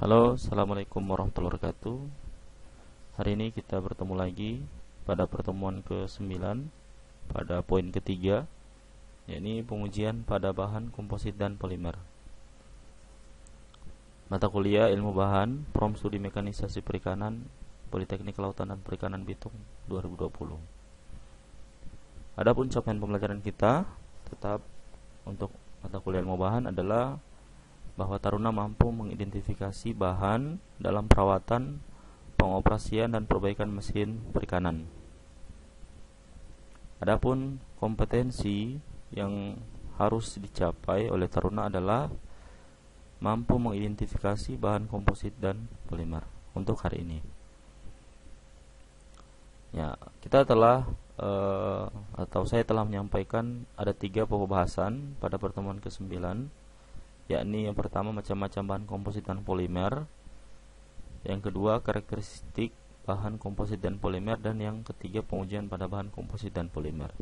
Halo, assalamualaikum warahmatullahi wabarakatuh. Hari ini kita bertemu lagi pada pertemuan ke-9 pada poin ketiga, yakni pengujian pada bahan komposit dan polimer. Mata kuliah ilmu bahan, Prom Studi Mekanisasi Perikanan, Politeknik Kelautan dan Perikanan Bitung 2020. Adapun capaian pembelajaran kita tetap untuk mata kuliah ilmu bahan adalah bahwa Taruna mampu mengidentifikasi bahan dalam perawatan, pengoperasian dan perbaikan mesin perikanan. Adapun kompetensi yang harus dicapai oleh Taruna adalah mampu mengidentifikasi bahan komposit dan polimer untuk hari ini. Ya, kita telah saya telah menyampaikan ada 3 pembahasan pada pertemuan ke-9, yakni yang pertama macam-macam bahan komposit dan polimer, yang kedua karakteristik bahan komposit dan polimer, dan yang ketiga pengujian pada bahan komposit dan polimer.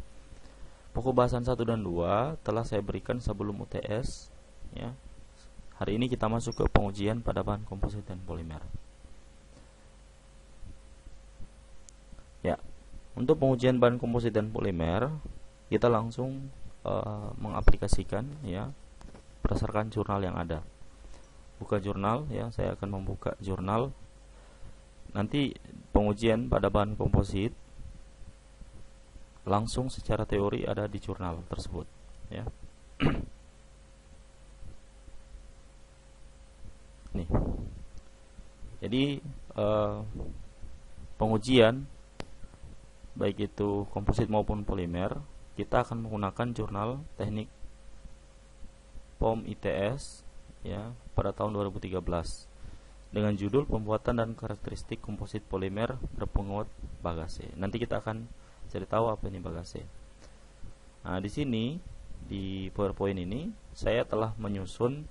Pokok bahasan 1 dan 2 telah saya berikan sebelum UTS ya. Hari ini kita masuk ke pengujian pada bahan komposit dan polimer. Ya, untuk pengujian bahan komposit dan polimer kita langsung mengaplikasikan ya berdasarkan jurnal yang ada. Buka jurnal ya, saya akan membuka jurnal. Nanti pengujian pada bahan komposit langsung secara teori ada di jurnal tersebut ya. Nih. Jadi pengujian baik itu komposit maupun polimer, kita akan menggunakan jurnal teknik POM ITS ya pada tahun 2013 dengan judul pembuatan dan karakteristik komposit polimer berpenguat bagase. Nanti kita akan cari tahu apa ini bagase. Nah, di sini di PowerPoint ini saya telah menyusun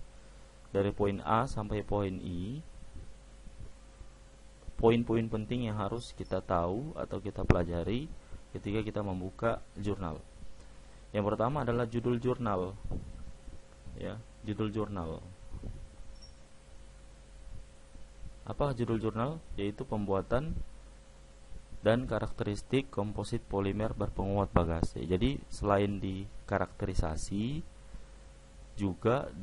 dari poin A sampai poin I poin-poin penting yang harus kita tahu atau kita pelajari ketika kita membuka jurnal. Yang pertama adalah judul jurnal. Ya, judul jurnal. Apa judul jurnal? Yaitu pembuatan dan karakteristik komposit polimer berpenguat bagase. Jadi selain di karakterisasi juga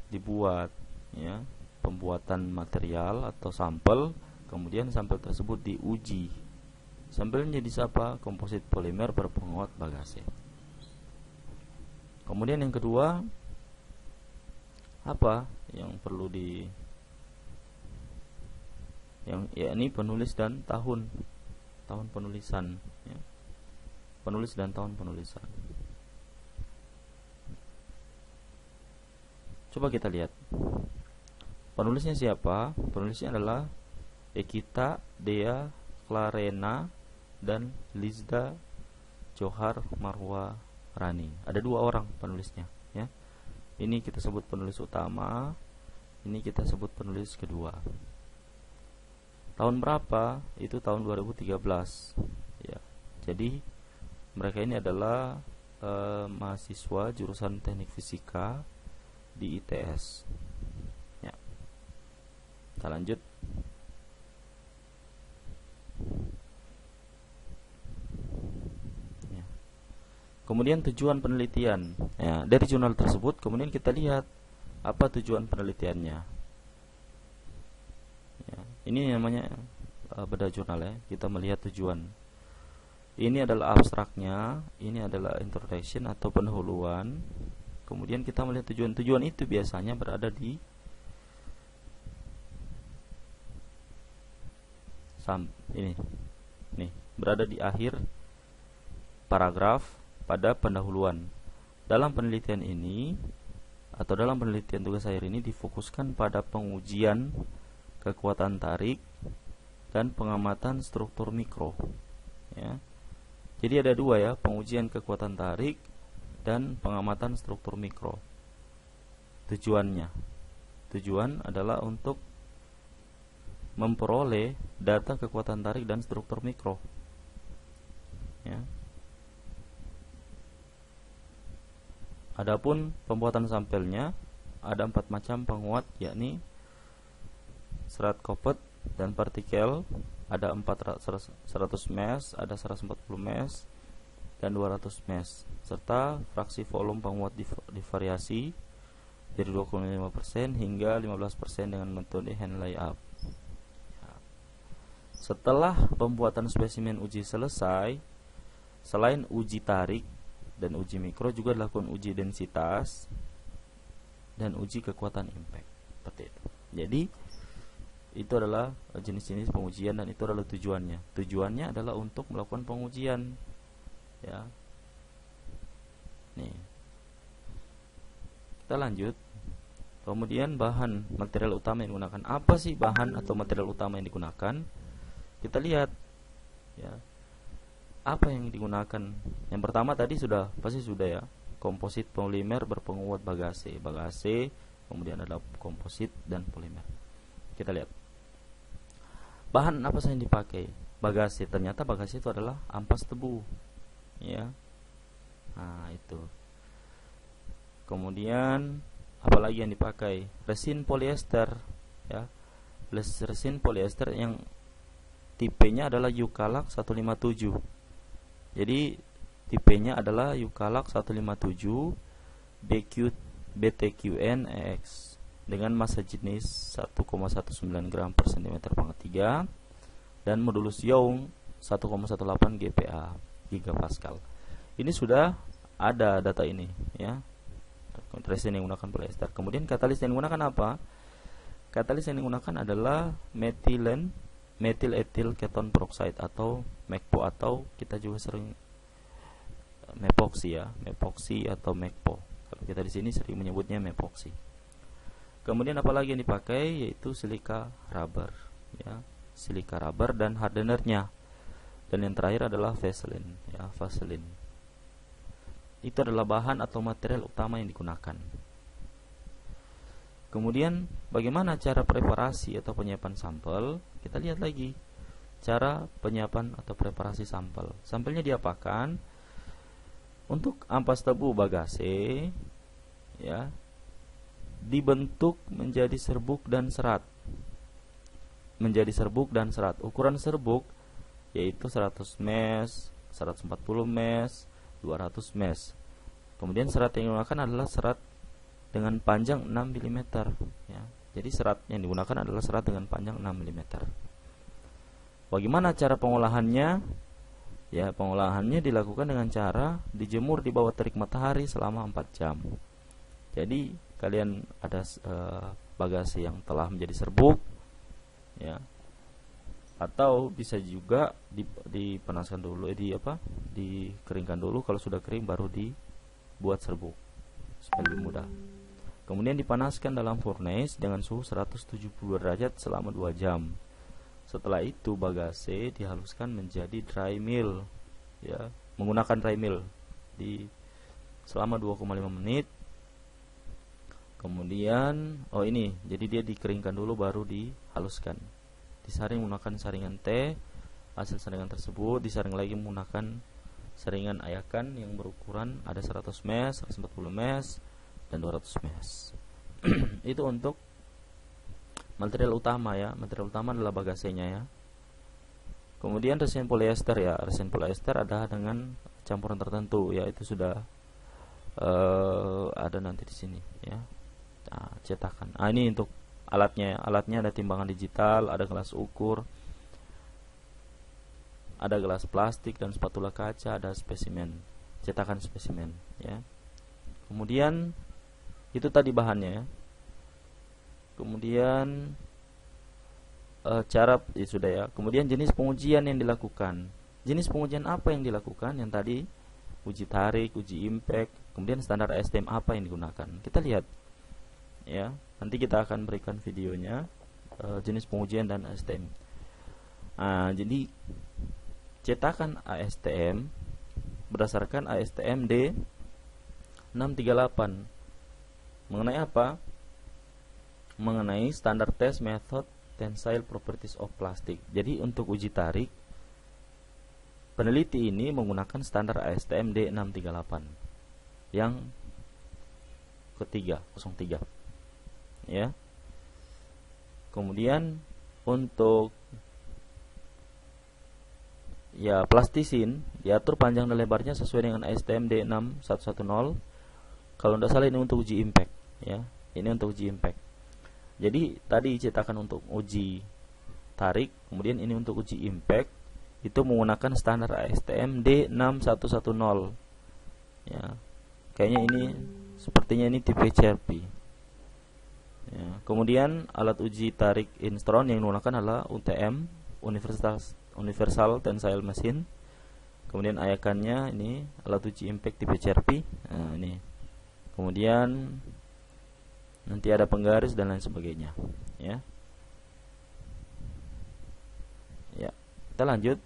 dibuat ya, pembuatan material atau sampel, kemudian sampel tersebut diuji. Sampelnya jadi apa? Komposit polimer berpenguat bagase. Kemudian yang kedua, apa yang perlu ini penulis dan tahun penulisan ya. Penulis dan tahun penulisan. Coba kita lihat penulisnya siapa. Penulisnya adalah Ekita Dea Clarena dan Lizda Johar Marwa Rani. Ada 2 orang penulisnya ya. Ini kita sebut penulis utama, ini kita sebut penulis kedua. Tahun berapa? Itu tahun 2013 ya. Jadi mereka ini adalah mahasiswa jurusan teknik fisika di ITS ya. Kita lanjut. Kemudian tujuan penelitian ya, dari jurnal tersebut kemudian kita lihat apa tujuan penelitiannya ya, ini namanya bedah jurnal ya. Kita melihat tujuan. Ini adalah abstraknya, ini adalah introduction atau pendahuluan. Kemudian kita melihat tujuan itu biasanya berada di ini berada di akhir paragraf pada pendahuluan. Dalam penelitian ini atau dalam penelitian tugas akhir ini difokuskan pada pengujian kekuatan tarik dan pengamatan struktur mikro ya. Jadi ada 2 ya, pengujian kekuatan tarik dan pengamatan struktur mikro. Tujuan adalah untuk memperoleh data kekuatan tarik dan struktur mikro ya. Adapun pembuatan sampelnya ada 4 macam penguat, yakni serat kopet dan partikel ada 100 mesh, ada 140 mesh dan 200 mesh, serta fraksi volume penguat divariasi dari 25% hingga 15% dengan metode hand layup. Setelah pembuatan spesimen uji selesai, selain uji tarik dan uji mikro juga dilakukan uji densitas dan uji kekuatan impact. Seperti itu. Jadi itu adalah jenis-jenis pengujian dan itu adalah tujuannya. Tujuannya adalah untuk melakukan pengujian, ya. Nih. Kita lanjut. Kemudian bahan material utama yang digunakan. Apa sih bahan atau material utama yang digunakan? Kita lihat, ya. Apa yang digunakan? Yang pertama tadi pasti sudah ya. Komposit polimer berpenguat bagase. Bagase, kemudian ada komposit dan polimer. Kita lihat. Bahan apa saja yang dipakai? Bagase. Ternyata bagase itu adalah ampas tebu, ya. Nah, itu. Kemudian apalagi yang dipakai? Resin polyester, ya. Resin polyester yang tipenya adalah Eukalak 157. Jadi tipenya adalah Eukalak 157 BTQN-EX dengan massa jenis 1,19 gram per cm pangkat 3 dan modulus Young 1,18 GPa gigapascal. Ini sudah ada data ini, ya. Resin yang menggunakan polyester. Kemudian katalis yang digunakan apa? Katalis yang digunakan adalah methyl ethyl keton peroxide atau MEKPO, atau kita juga sering mepoksi, ya, mepoksi atau MEKPO. Kalau kita di sini sering menyebutnya mepoksi. Kemudian apalagi yang dipakai? Yaitu silika rubber, ya, silika rubber dan hardenernya. Dan yang terakhir adalah Vaseline, ya, Vaseline. Itu adalah bahan atau material utama yang digunakan. Kemudian bagaimana cara preparasi atau penyiapan sampel? Kita lihat lagi cara penyiapan atau preparasi sampel. Sampelnya diapakan? Untuk ampas tebu bagase, ya, dibentuk menjadi serbuk dan serat. Ukuran serbuk yaitu 100 mesh, 140 mesh, 200 mesh. Kemudian serat yang digunakan adalah serat dengan panjang 6 mm, ya. Jadi serat yang digunakan adalah serat dengan panjang 6 mm. Bagaimana cara pengolahannya? Ya, pengolahannya dilakukan dengan cara dijemur di bawah terik matahari selama 4 jam. Jadi kalian ada bagase yang telah menjadi serbuk, ya. Atau bisa juga dipanaskan dulu, dikeringkan dulu. Kalau sudah kering baru dibuat serbuk supaya lebih mudah. Kemudian dipanaskan dalam furnace dengan suhu 170 derajat selama 2 jam. Setelah itu bagase dihaluskan menjadi dry mill, ya, menggunakan dry mill selama 2,5 menit. Kemudian jadi dia dikeringkan dulu baru dihaluskan. Disaring menggunakan saringan teh. Hasil saringan tersebut disaring lagi menggunakan saringan ayakan yang berukuran ada 100 mesh, 140 mesh dan 200 mesh. Itu untuk material utama, ya. Material utama adalah bagasenya, ya. Kemudian resin polyester, ya. Resin polyester ada dengan campuran tertentu, ya. Itu sudah ada nanti di sini, ya. Nah, cetakan. Ini untuk alatnya. Alatnya ada timbangan digital, ada gelas ukur, ada gelas plastik dan spatula kaca, ada spesimen, cetakan spesimen, ya. Kemudian itu tadi bahannya, ya. Kemudian cara sudah, ya. Kemudian jenis pengujian yang dilakukan. Jenis pengujian apa yang dilakukan? Yang tadi uji tarik, uji impact, kemudian standar ASTM apa yang digunakan. Kita lihat, ya. Nanti kita akan berikan videonya jenis pengujian dan ASTM. Jadi cetakan ASTM berdasarkan ASTM D638 mengenai apa? Mengenai standar test method tensile properties of plastic. Jadi untuk uji tarik, peneliti ini menggunakan standar ASTM D638 yang ketiga, 03, ya. Kemudian untuk plastisin diatur panjang dan lebarnya sesuai dengan ASTM D6110. Kalau tidak salah ini untuk uji impact, ya. Ini untuk uji impact. Jadi tadi cetakan untuk uji tarik, kemudian ini untuk uji impact, itu menggunakan standar ASTM D6110. Ya. Kayaknya ini sepertinya ini tipe CRP. Ya. Kemudian alat uji tarik Instron yang digunakan adalah UTM, Universal Tensile Machine. Kemudian ayakannya ini alat uji impact tipe CRP. Nah, ini. Kemudian nanti ada penggaris dan lain sebagainya, ya. Ya, kita lanjut.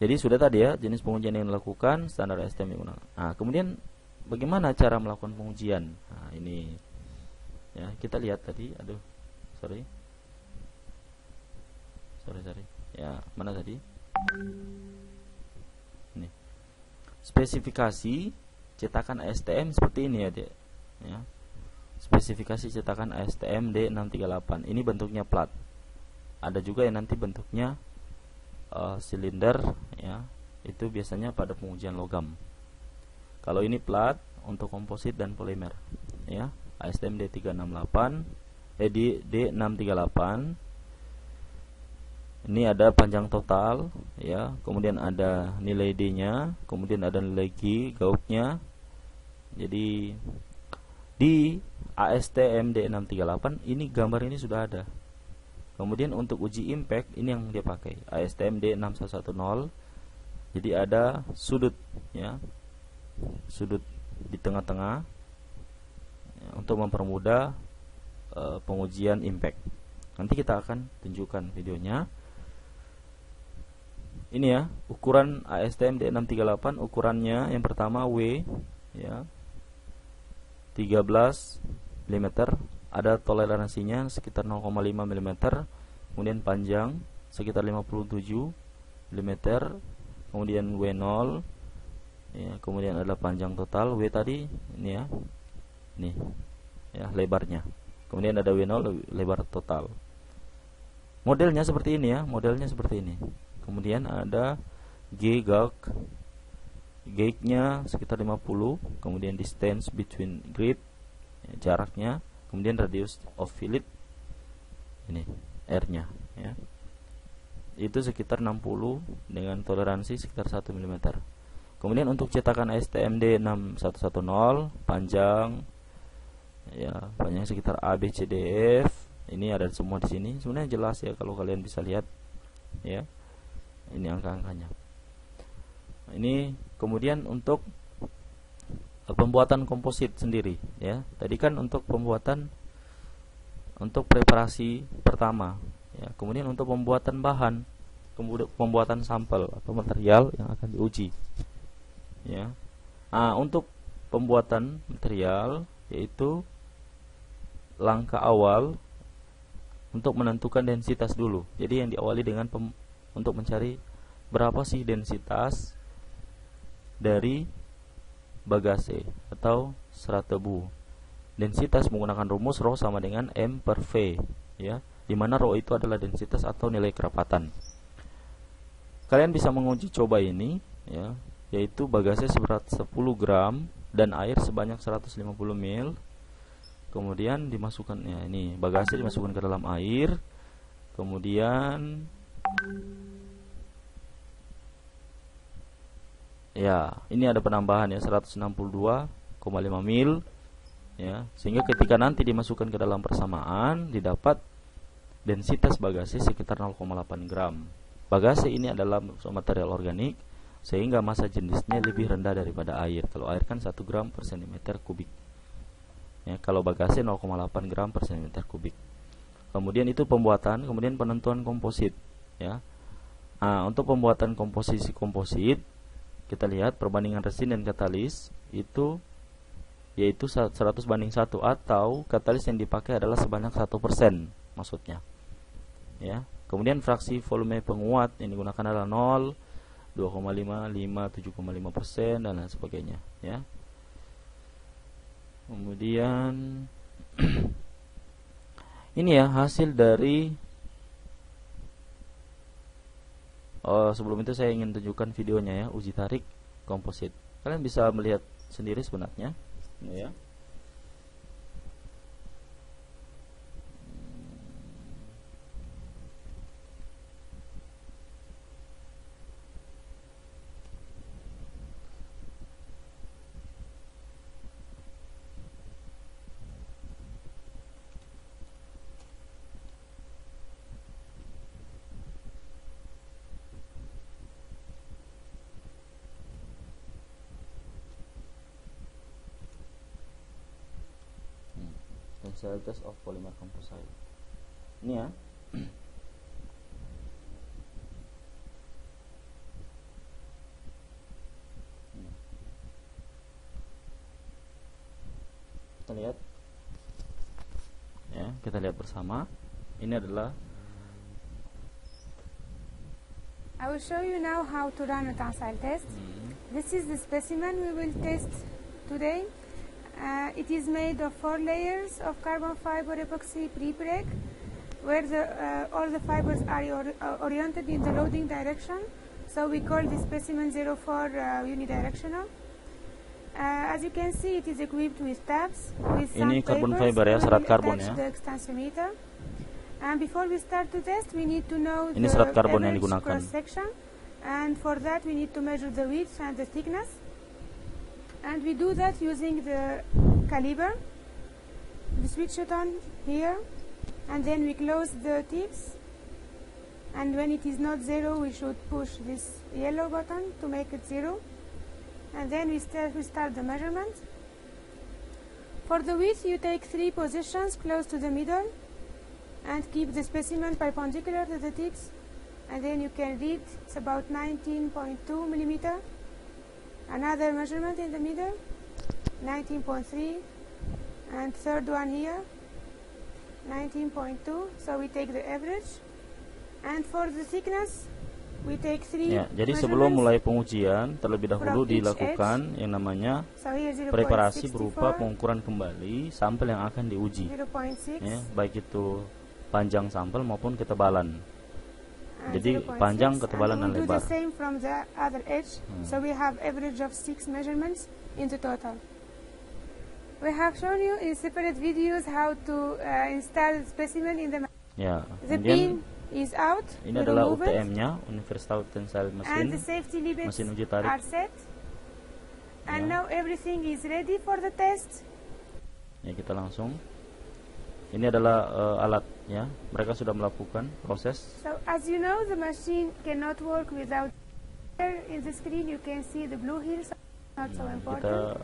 Jadi sudah tadi ya jenis pengujian yang dilakukan, standar ASTM yang digunakan. Nah, kemudian bagaimana cara melakukan pengujian? Nah, ini ya, kita lihat tadi. Sorry. Ya, mana tadi? Ini. Spesifikasi cetakan ASTM seperti ini ya, Dek. Ya. Spesifikasi cetakan ASTM D638. Ini bentuknya plat. Ada juga yang nanti bentuknya silinder, ya. Itu biasanya pada pengujian logam. Kalau ini plat untuk komposit dan polimer, ya. ASTM D638. Ini ada panjang total, ya. Kemudian ada nilai D-nya, kemudian ada nilai G, gauknya. Jadi di ASTM D638 ini gambar ini sudah ada. Kemudian untuk uji impact ini yang dia pakai ASTM D6110. Jadi ada sudut, ya. Sudut di tengah-tengah, ya, untuk mempermudah pengujian impact. Nanti kita akan tunjukkan videonya. Ini ya, ukuran ASTM D638, ukurannya yang pertama W, ya, 13 mm, ada toleransinya sekitar 0,5 mm, kemudian panjang sekitar 57 mm, kemudian W0, ya, kemudian ada panjang total W tadi ini ya, nih ya lebarnya, kemudian ada W0 lebar total. Modelnya seperti ini ya, modelnya seperti ini. Kemudian ada G gauk, gauge-nya sekitar 50, kemudian distance between grip, ya, jaraknya, kemudian radius of fillet, ini R-nya, ya. Itu sekitar 60 dengan toleransi sekitar 1 mm. Kemudian untuk cetakan ASTM D6110 panjang, ya, panjangnya sekitar A B C D F. Ini ada semua di sini. Sebenarnya jelas ya kalau kalian bisa lihat, ya. Ini angka-angkanya. Ini kemudian untuk pembuatan komposit sendiri, ya. Tadi kan untuk pembuatan untuk preparasi pertama, ya. Kemudian untuk pembuatan bahan, kemudian pembuatan sampel atau material yang akan diuji, ya. Untuk pembuatan material yaitu langkah awal untuk menentukan densitas dulu. Jadi yang diawali dengan untuk mencari berapa sih densitas dari bagase atau serat tebu. Densitas menggunakan rumus ρ sama dengan M per V, ya, di mana ρ itu adalah densitas atau nilai kerapatan. Kalian bisa menguji coba ini, ya, yaitu bagase seberat 10 gram dan air sebanyak 150 ml. Kemudian dimasukkan, ya, ini bagase dimasukkan ke dalam air. Kemudian ya, ini ada penambahan ya 162,5 mil, ya, sehingga ketika nanti dimasukkan ke dalam persamaan didapat densitas bagase sekitar 0,8 gram. Bagase ini adalah material organik sehingga massa jenisnya lebih rendah daripada air. Kalau air kan 1 gram per cm kubik. Ya, kalau bagase 0,8 gram per cm kubik. Kemudian itu pembuatan, kemudian penentuan komposit, ya. Untuk pembuatan komposisi komposit kita lihat perbandingan resin dan katalis itu yaitu 100:1 atau katalis yang dipakai adalah sebanyak 1% maksudnya, ya. Kemudian fraksi volume penguat yang digunakan adalah 0, 2,5, 5, 7,5% dan lain sebagainya, ya. Kemudian Ini ya hasil dari sebelum itu saya ingin tunjukkan videonya ya, uji tarik komposit. Kalian bisa melihat sendiri sebenarnya. Ini ya. Tensile test of polymer composite. Ini ya. Kita lihat. Ya, kita lihat bersama. Ini adalah I will show you now how to run a tensile test. This is the specimen we will test today. It is made of 4 layers of carbon fiber epoxy pre-preg, where all the fibers are oriented in the loading direction. So we call this specimen 04 unidirectional. As you can see, it is equipped with tabs, with ini carbon fiber ya, serat karbon ya. The extensometer. And before we start to test, we need to know ini the serat karbon yang average digunakan. cross-section. And for that, we need to measure the width and the thickness. And we do that using the caliper. We switch it on here, and then we close the tips. And when it is not 0, we should push this yellow button to make it 0. And then we start the measurement. For the width, you take 3 positions close to the middle and keep the specimen perpendicular to the tips. And then you can read it's about 19.2 millimeter. Another measurement in the middle, 19.3, and third one here, 19.2. So we take the average. And for the thickness, we take 3 ya, jadi sebelum mulai pengujian, terlebih dahulu dilakukan yang namanya preparasi berupa pengukuran kembali sampel yang akan diuji. Ya, baik itu panjang sampel maupun ketebalan. Jadi panjang, ketebalan, dan lebar. So we have average of 6 measurements in the total. We have shown you in separate videos how to install specimen in the ya, the pin is out. Ini adalah UTM-nya, Universal Tensile Machine. And the safety limits mesin uji tarik are set. And now everything is ready for the test. Ya, kita langsung. Ini adalah alat ya. Mereka sudah melakukan proses. So as you know, the machine cannot work without. Here in the screen you can see the blue here, so not so important.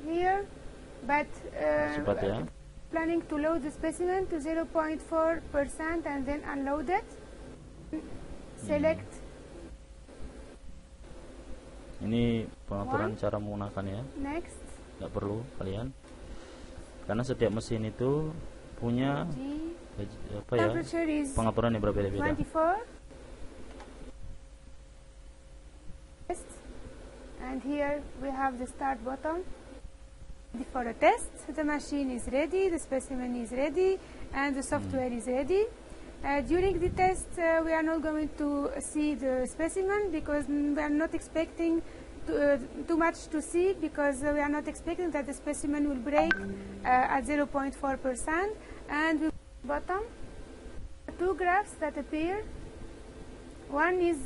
Here, but ya. Planning to load the specimen to 0.4% and then unload it. Select. Ini pengaturan cara menggunakannya. Next. Tidak perlu kalian. Karena setiap mesin itu punya apa ya, pengaturan yang berbeda-beda. 24. And here we have the start button. For the test, the machine is ready, the specimen is ready, and the software is ready. During the test, we are not going to see the specimen because we are not expecting too much to see, because we are not expecting that the specimen will break at 0.4%. And we bottom 2 graphs that appear. One is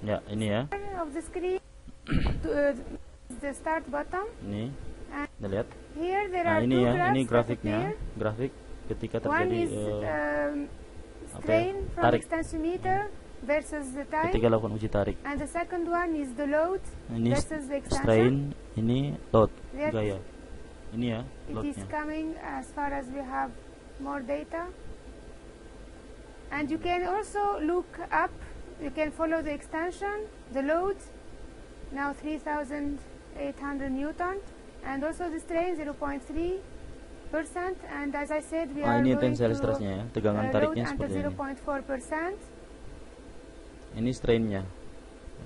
ya, ini ya. Of the screen, the start button. Ini, kita lihat. Here there are ini 2 ya, graphs ini grafiknya, grafik ketika terjadi one is strain from tarik. Extensometer versus the time. Ketika lakukan uji tarik. And the second one is the load versus the extension. Strain, ini load, gaya. Ini ya, loadnya. It is coming as far as we have more data. And you can also look up, you can follow the extension, the load, now 3,800 Newton, and also the strain 0.3%. And as I said, we are ini going tensile to stressnya ya, tegangan tariknya seperti ini. 0.4%. Ini strainnya,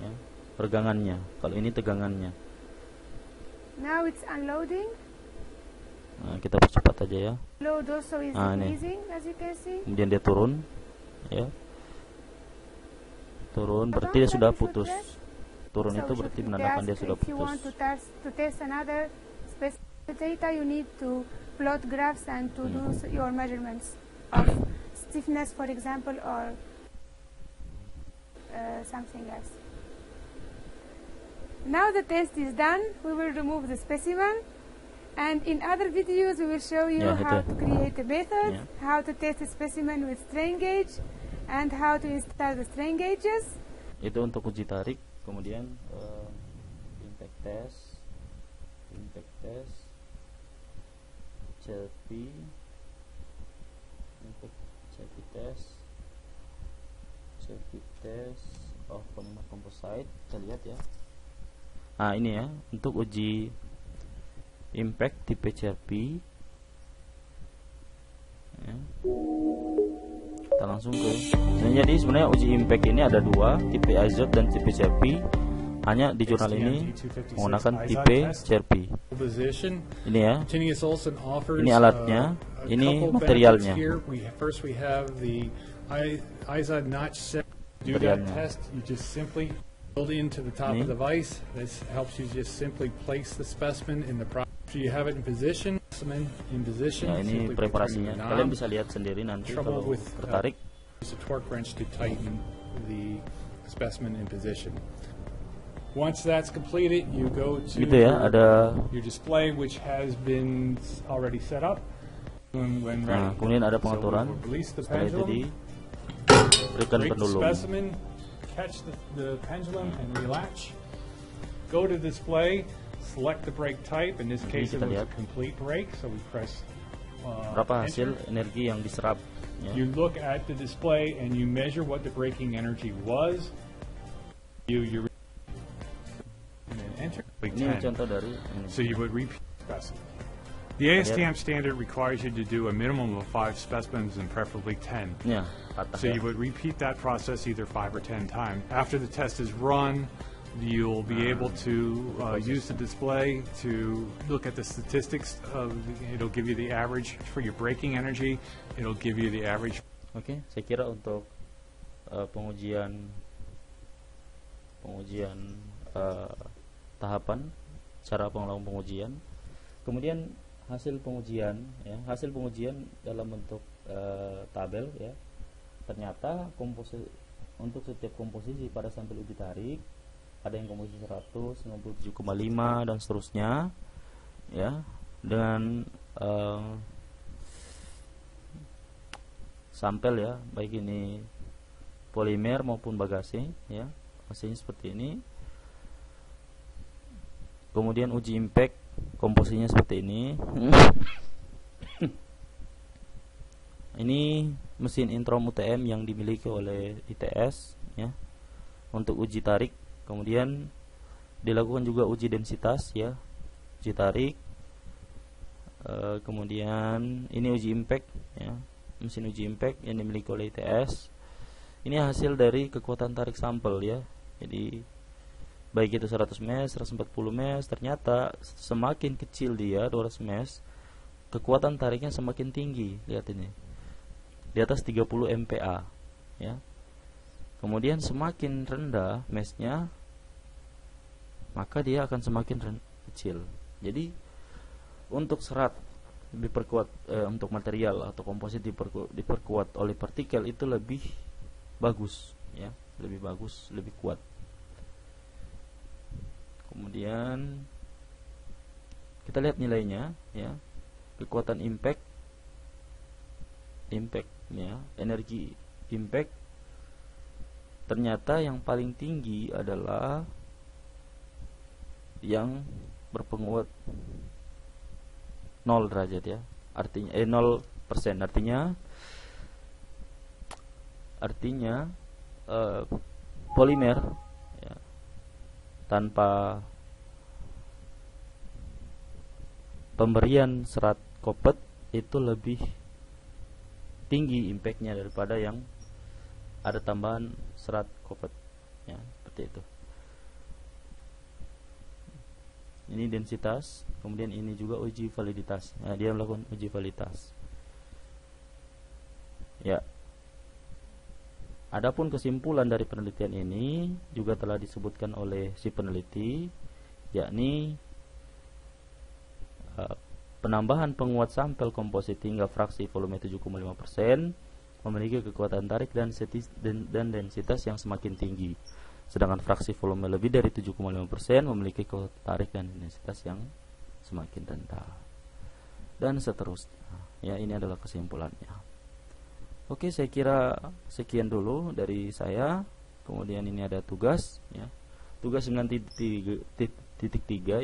ya, pergangannya. Kalau ini tegangannya. Now it's unloading. Nah, kita percepat aja ya. Load also is Ini. decreasing, as you can see. Kemudian dia turun, ya. Turun berarti dia sudah putus. Turun So itu we berarti should menandakan ask dia sudah if you want putus. to test another specific data, you need to plot graphs and to do your measurements of stiffness, for example, or something else. Now the test is done. We will remove the specimen, and in other videos we will show you Yeah, how itu. to create a method, Yeah. how to test a specimen with strain gauge, and how to install the strain gauges. Itu untuk uji tarik. Kemudian impact test, CLP, test of polymer composite. Kita lihat ya. Nah ini ya, untuk uji impact tipe CRP ya. Kita langsung ke jadi sebenarnya uji impact ini ada dua, tipe IZOT dan tipe CRP. Hanya di jurnal ini menggunakan tipe CRP. Ini ya, ini alatnya, ini materialnya. Build into the top of the vise. This helps you just simply place the specimen in the process. After you have it in position, Ya, ini simply preparasinya. turn the Kalian knob. bisa lihat sendiri nanti Trouble kalau with, tertarik. Use a torque wrench to tighten the specimen in position. Once that's completed, you go to Gitu ya, ada. your display, which has been already set up. When Nah, ready. kemudian ada So pengaturan. we'll release the Setelah itu pendulum, diberikan break the pendulum. specimen, catch the pendulum, and relatch. Go to display, select the brake type. In this case, it kita was a lihat. complete brake, so we press Berapa hasil enter. energi yang diserap ya. You look at the display and you measure what the braking energy was. You and then enter. Ini contoh dari ini. So you would repeat the specimen. The ASTM standard requires you to do a minimum of 5 specimens and preferably 10. Ya, patah So ya. you would repeat that process either 5 or 10 times. After the test is run, you'll be able to use the display to look at the statistics it'll give you the average for your braking energy. It'll give you the average. Oke, saya kira untuk pengujian tahapan cara pengulangan pengujian, kemudian hasil pengujian ya, hasil pengujian dalam bentuk tabel ya. Ternyata untuk setiap komposisi pada sampel uji tarik ada yang komposisi 100, 97,5 dan seterusnya ya, dengan sampel ya, baik ini polimer maupun bagase ya, hasilnya seperti ini. Kemudian uji impact komposisinya seperti ini. Ini mesin Introm UTM yang dimiliki oleh ITS ya, untuk uji tarik. Kemudian dilakukan juga uji densitas ya, uji tarik. Kemudian ini uji impact ya, mesin uji impact yang dimiliki oleh ITS. Ini hasil dari kekuatan tarik sampel ya. Jadi baik itu 100 mes, 140 mes, ternyata semakin kecil dia 200 mes, kekuatan tariknya semakin tinggi. Lihat ini, di atas 30 MPa ya. Kemudian semakin rendah mesnya, maka dia akan semakin kecil. Jadi untuk serat diperkuat, untuk material atau komposit diperkuat oleh partikel itu lebih bagus ya, lebih bagus, lebih kuat. Kemudian kita lihat nilainya ya, kekuatan impact ya, energi impact, ternyata yang paling tinggi adalah yang berpenguat 0 derajat ya, artinya 0%, artinya polimer ya, tanpa pemberian serat kopet itu lebih tinggi impactnya daripada yang ada tambahan serat kopet ya, seperti itu. Ini densitas, kemudian ini juga uji validitas. Nah, dia melakukan uji validitas. Ya. Adapun kesimpulan dari penelitian ini juga telah disebutkan oleh si peneliti, yakni penambahan penguat sampel komposit hingga fraksi volume 7,5% memiliki kekuatan tarik dan densitas yang semakin tinggi. Sedangkan fraksi volume lebih dari 7,5% memiliki kekuatan tarik dan densitas yang semakin rendah. Dan seterusnya. Ya, ini adalah kesimpulannya. Oke, saya kira sekian dulu dari saya. Kemudian ini ada tugas, ya. Tugas 9.3,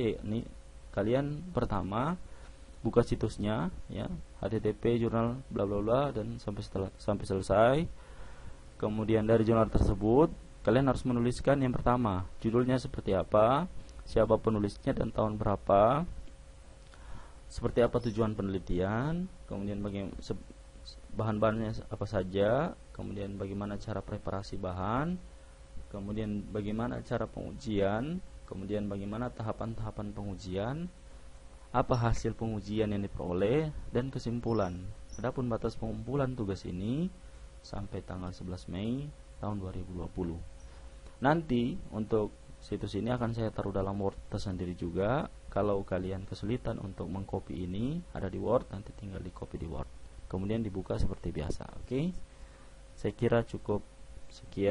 yakni kalian pertama buka situsnya, ya, http jurnal bla bla bla dan sampai selesai. Kemudian dari jurnal tersebut kalian harus menuliskan yang pertama, judulnya seperti apa, siapa penulisnya dan tahun berapa, seperti apa tujuan penelitian, kemudian bahan-bahannya apa saja, kemudian bagaimana cara preparasi bahan, kemudian bagaimana cara pengujian, kemudian bagaimana tahapan-tahapan pengujian, apa hasil pengujian yang diperoleh, dan kesimpulan. Adapun batas pengumpulan tugas ini sampai tanggal 11 Mei tahun 2020. Nanti untuk situs ini akan saya taruh dalam Word tersendiri juga. Kalau kalian kesulitan untuk mengcopy ini, ada di Word, nanti tinggal di copy di Word. Kemudian dibuka seperti biasa. Oke. Saya kira cukup sekian.